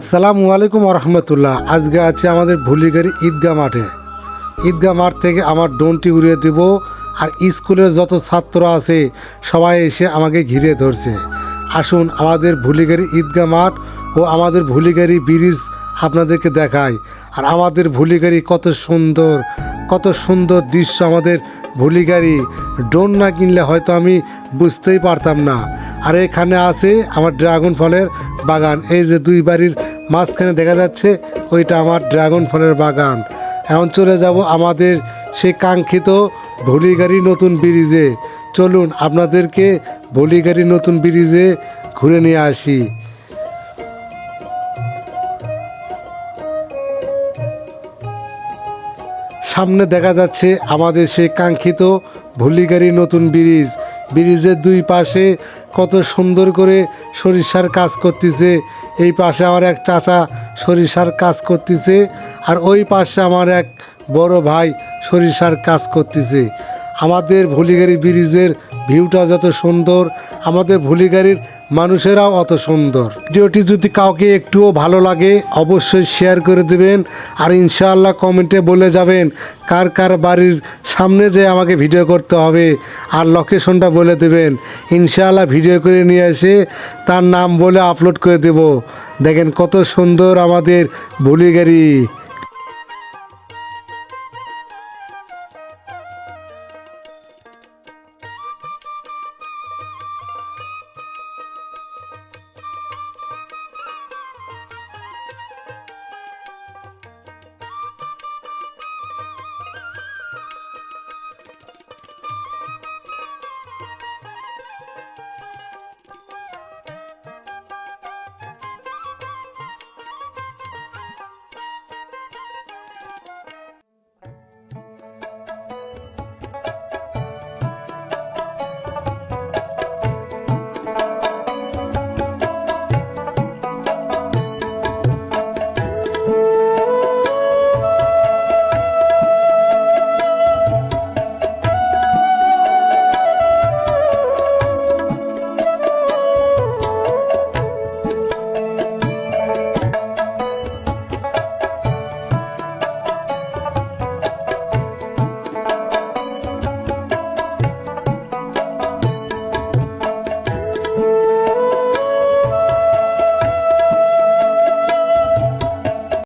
আসসালামু আলাইকুম রহমতুল্লাহ। আজকে আছে আমাদের ভুলিগাড়ি ঈদগাহ মাঠে। ঈদগাহ মাঠ থেকে আমার ড্রোনটি উড়িয়ে দেব, আর স্কুলের যত ছাত্র আছে সবাই এসে আমাকে ঘিরে ধরছে। আসুন আমাদের ভুলিগাড়ি ঈদগাহ মাঠ ও আমাদের ভুলিগাড়ি ব্রিজ আপনাদেরকে দেখাই। আর আমাদের ভুলিগাড়ি কত সুন্দর দৃশ্য। আমাদের ভুলিগাড়ি ড্রোন না কিনলে হয়তো আমি বুঝতেই পারতাম না। আর এখানে আছে আমার ড্রাগন ফলের বাগান। এই যে দুই বাড়ির মাঝখানে দেখা যাচ্ছে ওইটা আমার ড্রাগন ফলের বাগান। এখন চলে যাব আমাদের সেই কাঙ্ক্ষিত ভুলিগাড়ি নতুন ব্রিজে। চলুন আপনাদেরকে ভুলিগাড়ি নতুন ব্রিজে ঘুরে নিয়ে আসি। সামনে দেখা যাচ্ছে আমাদের সেই কাঙ্ক্ষিত ভুলিগাড়ি নতুন ব্রিজ। ব্রিজের দুই পাশে কত সুন্দর করে সরিষার কাজ করতেছে। এই পাশে আমার এক চাচা সরিষার কাজ করতেছে, আর ওই পাশে আমার এক বড় ভাই সরিষার কাজ করতেছে। আমাদের ভুলিগাড়ি ব্রিজের ভিউটা যত সুন্দর, আমাদের ভুলিগাড়ির মানুষেরাও অত সুন্দর। ভিডিওটি যদি কাউকে একটুও ভালো লাগে অবশ্যই শেয়ার করে দেবেন, আর ইনশাআল্লাহ কমেন্টে বলে যাবেন কার কার বাড়ির সামনে যে আমাকে ভিডিও করতে হবে, আর লোকেশনটা বলে দেবেন। ইনশাআল্লাহ ভিডিও করে নিয়ে এসে তার নাম বলে আপলোড করে দেব। দেখেন কত সুন্দর আমাদের ভুলিগাড়ি।